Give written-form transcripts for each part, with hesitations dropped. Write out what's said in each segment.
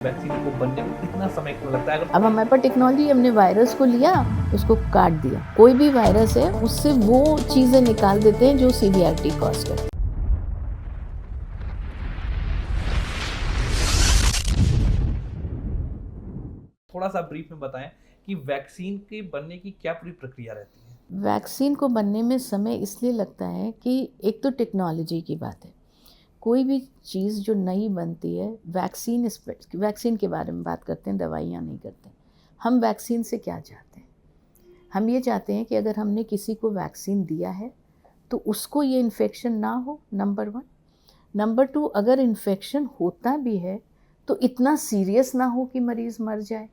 Vaccine को बनने में कितना समय क्यों लगता है? अब हमारे पास टेक्नोलॉजी, हमने वायरस को लिया, उसको काट दिया। कोई भी वायरस है उससे वो चीजें निकाल देते हैं जो सीवियरिटी कॉज करती है। थोड़ा सा ब्रीफ में बताएं कि वैक्सीन के बनने की क्या पूरी प्रक्रिया रहती है? वैक्सीन को बनने में समय इसलिए लगता है कि एक तो टेक्नोलॉजी की बात है। कोई भी चीज़ जो नई बनती है, वैक्सीन के बारे में बात करते हैं, दवाइयाँ नहीं करते। हम वैक्सीन से क्या चाहते हैं? हम ये चाहते हैं कि अगर हमने किसी को वैक्सीन दिया है तो उसको ये इन्फेक्शन ना हो, नंबर 1। नंबर 2, अगर इन्फेक्शन होता भी है तो इतना सीरियस ना हो कि मरीज़ मर जाए।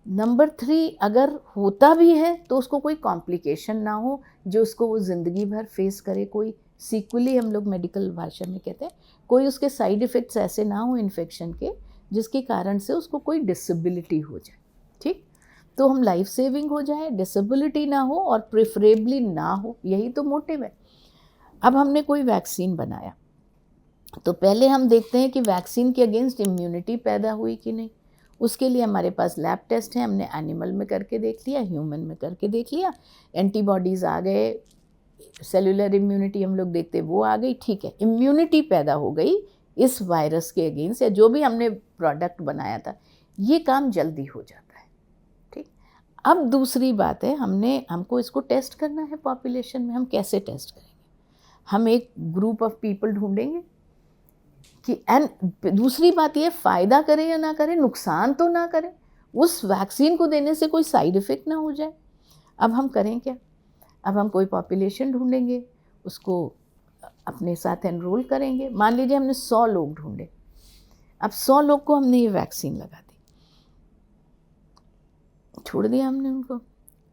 नंबर 3, अगर होता भी है तो उसको कोई कॉम्प्लिकेशन ना हो जो उसको वो ज़िंदगी भर फेस करे, कोई सीक्वली हम लोग मेडिकल भाषा में कहते हैं, कोई उसके साइड इफ़ेक्ट्स ऐसे ना हो इन्फेक्शन के जिसके कारण से उसको कोई डिसेबिलिटी हो जाए। ठीक, तो हम लाइफ सेविंग हो जाए, डिसेबिलिटी ना हो और प्रेफरेबली ना हो, यही तो मोटिव है। अब हमने कोई वैक्सीन बनाया तो पहले हम देखते हैं कि वैक्सीन के अगेंस्ट इम्यूनिटी पैदा हुई कि नहीं। उसके लिए हमारे पास लैब टेस्ट है, हमने एनिमल में करके देख लिया, ह्यूमन में करके देख लिया, एंटीबॉडीज़ आ गए, सेलुलर इम्यूनिटी हम लोग देखते वो आ गई, ठीक है, इम्यूनिटी पैदा हो गई इस वायरस के अगेंस्ट या जो भी हमने प्रोडक्ट बनाया था। ये काम जल्दी हो जाता है। ठीक, अब दूसरी बात है, हमको इसको टेस्ट करना है पॉपुलेशन में। हम कैसे टेस्ट करेंगे? हम एक ग्रुप ऑफ पीपल ढूंढेंगे कि दूसरी बात ये, फ़ायदा करें या ना करें, नुकसान तो ना करें, उस वैक्सीन को देने से कोई साइड इफ़ेक्ट ना हो जाए। अब हम करें क्या? अब हम कोई पॉपुलेशन ढूंढेंगे, उसको अपने साथ एनरोल करेंगे। मान लीजिए हमने 100 लोग ढूंढे, अब 100 लोग को हमने ये वैक्सीन लगा दी, छोड़ दिया हमने उनको।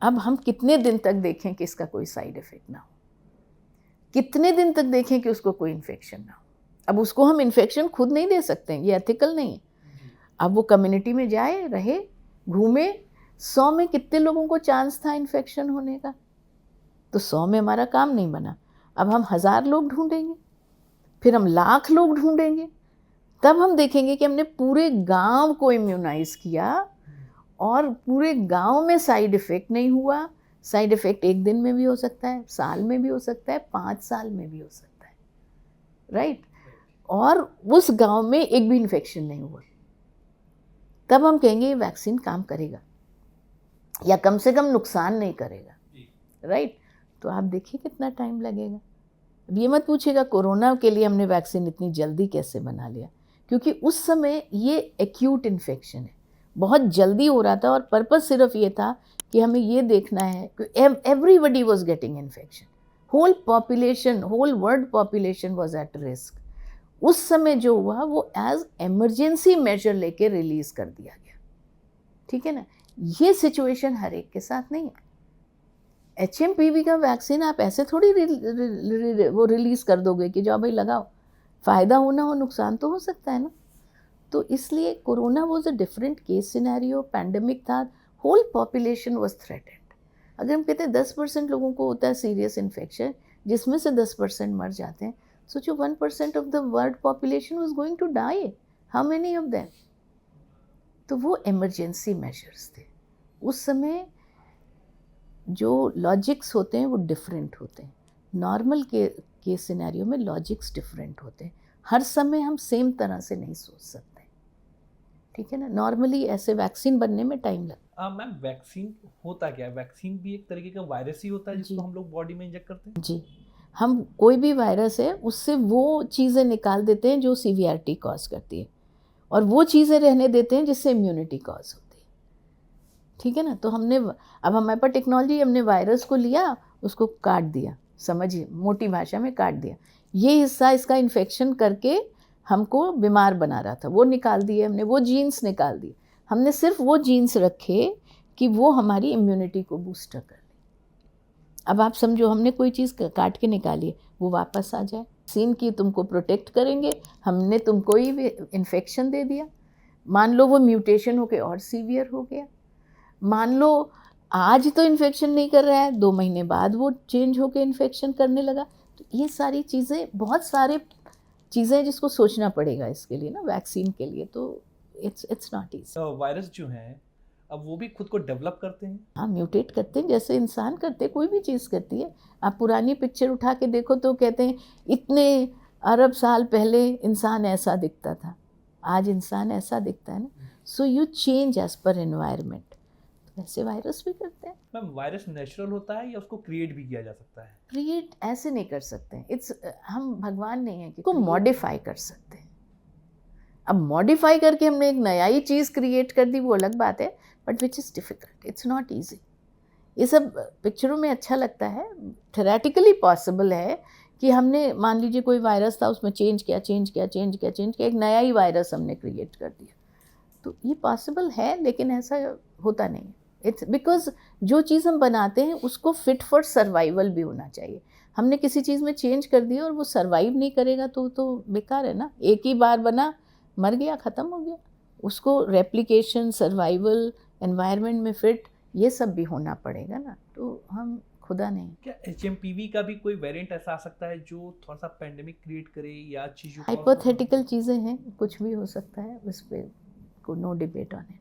अब हम कितने दिन तक देखें कि इसका कोई साइड इफ़ेक्ट ना हो, कितने दिन तक देखें कि उसको कोई इन्फेक्शन ना हो। अब उसको हम इन्फेक्शन खुद नहीं दे सकते हैं, ये एथिकल नहीं है। अब वो कम्युनिटी में जाए, रहे, घूमे। 100 में कितने लोगों को चांस था इन्फेक्शन होने का? तो 100 में हमारा काम नहीं बना। अब हम 1000 लोग ढूंढेंगे, फिर हम लाख लोग ढूंढेंगे, तब हम देखेंगे कि हमने पूरे गांव को इम्यूनाइज किया और पूरे गांव में साइड इफ़ेक्ट नहीं हुआ। साइड इफ़ेक्ट 1 दिन में भी हो सकता है, साल में भी हो सकता है, 5 साल में भी हो सकता है, राइट? और उस गांव में एक भी इन्फेक्शन नहीं हुआ, तब हम कहेंगे ये वैक्सीन काम करेगा या कम से कम नुकसान नहीं करेगा, राइट? तो आप देखिए कितना टाइम लगेगा। अब ये मत पूछिएगा कोरोना के लिए हमने वैक्सीन इतनी जल्दी कैसे बना लिया, क्योंकि उस समय ये एक्यूट इन्फेक्शन है, बहुत जल्दी हो रहा था और पर्पस सिर्फ ये था कि हमें ये देखना है कि everybody was getting infection, whole population, whole world population was at risk. उस समय जो हुआ वो एज इमरजेंसी मेजर लेके रिलीज़ कर दिया गया, ठीक है ना। ये सिचुएशन हर एक के साथ नहीं है। HMPV का वैक्सीन आप ऐसे थोड़ी वो रिलीज़ कर दोगे कि जाओ भाई लगाओ, फ़ायदा हो ना हो, नुकसान तो हो सकता है ना। तो इसलिए corona was a different case scenario, pandemic था, होल पॉपुलेशन वॉज थ्रेटेंड। अगर हम कहते हैं 10% लोगों को होता है सीरियस इन्फेक्शन, जिसमें से 10% मर जाते हैं, सोचो 1% of the world population was going to die, how many of them? तो वो इमरजेंसी मेजर्स थे। उस समय जो लॉजिक्स होते हैं वो डिफरेंट होते हैं। नॉर्मल के सिनेरियो में लॉजिक्स डिफरेंट होते हैं, हर समय हम सेम तरह से नहीं सोच सकते, ठीक है ना। नॉर्मली ऐसे वैक्सीन बनने में टाइम लगता मैम, वैक्सीन होता क्या है? वैक्सीन भी एक तरीके का वायरस ही होता है जिसको हम लोग बॉडी में इंजेक्ट करते हैं? जी, हम कोई भी वायरस है उससे वो चीज़ें निकाल देते हैं जो सीवियरिटी कॉज करती है और वो चीज़ें रहने देते हैं जिससे इम्यूनिटी कॉज होती है, ठीक है ना। तो अब हमारे पास टेक्नोलॉजी, हमने वायरस को लिया, उसको काट दिया, समझिए, मोटी भाषा में काट दिया। ये हिस्सा इसका इन्फेक्शन करके हमको बीमार बना रहा था, वो निकाल दिए हमने, वो जीन्स निकाल दिए हमने, सिर्फ वो जीन्स रखे कि वो हमारी इम्यूनिटी को बूस्टर कर ले। अब आप समझो, हमने कोई चीज़ काट के निकाली, वो वापस आ जाए, वैक्सीन की तुमको प्रोटेक्ट करेंगे, हमने तुमको ही इन्फेक्शन दे दिया। मान लो वो म्यूटेशन होके और सीवियर हो गया, मान लो आज तो इन्फेक्शन नहीं कर रहा है, 2 महीने बाद वो चेंज होके इन्फेक्शन करने लगा। तो ये सारी चीज़ें, बहुत सारे चीज़ें जिसको सोचना पड़ेगा इसके लिए ना, वैक्सीन के लिए। तो इट्स नॉट ईजी। तो वायरस जो हैं अब वो भी खुद को डेवलप करते हैं। हाँ, म्यूटेट करते हैं जैसे इंसान करते हैं, कोई भी चीज़ करती है। आप पुरानी पिक्चर उठा के देखो तो कहते हैं इतने अरब साल पहले इंसान ऐसा दिखता था, आज इंसान ऐसा दिखता है ना। So you change as per environment. वैसे वायरस भी करते हैं। मैम वायरस नेचुरल होता है या उसको क्रिएट भी किया जा सकता है? क्रिएट ऐसे नहीं कर सकते, हम भगवान नहीं है कि को मॉडिफाई कर सकते हैं। अब मॉडिफाई करके हमने एक नया ही चीज़ क्रिएट कर दी, वो अलग बात है, but which is difficult, it's not easy. ये सब पिक्चरों में अच्छा लगता है, थेरेटिकली पॉसिबल है कि हमने मान लीजिए कोई वायरस था, उसमें चेंज किया, एक नया ही वायरस हमने क्रिएट कर दिया, तो ये पॉसिबल है, लेकिन ऐसा होता नहीं। इट्स बिकॉज जो चीज़ हम बनाते हैं उसको फिट फॉर सर्वाइवल भी होना चाहिए। हमने किसी चीज़ में चेंज कर दिया और वो सर्वाइव नहीं करेगा तो बेकार है ना। एक ही बार बना, मर गया, ख़त्म हो गया। उसको रेप्लिकेशन, सर्वाइवल, एनवायरनमेंट में फिट, ये सब भी होना पड़ेगा ना, तो हम खुदा नहीं। क्या HMPV का भी कोई वेरिएंट ऐसा आ सकता है जो थोड़ा सा पैंडेमिक क्रिएट करे या चीज़ों को? हाइपोथेटिकल चीज़ें हैं, कुछ भी हो सकता है, उस पर को नो डिबेट ऑन इट।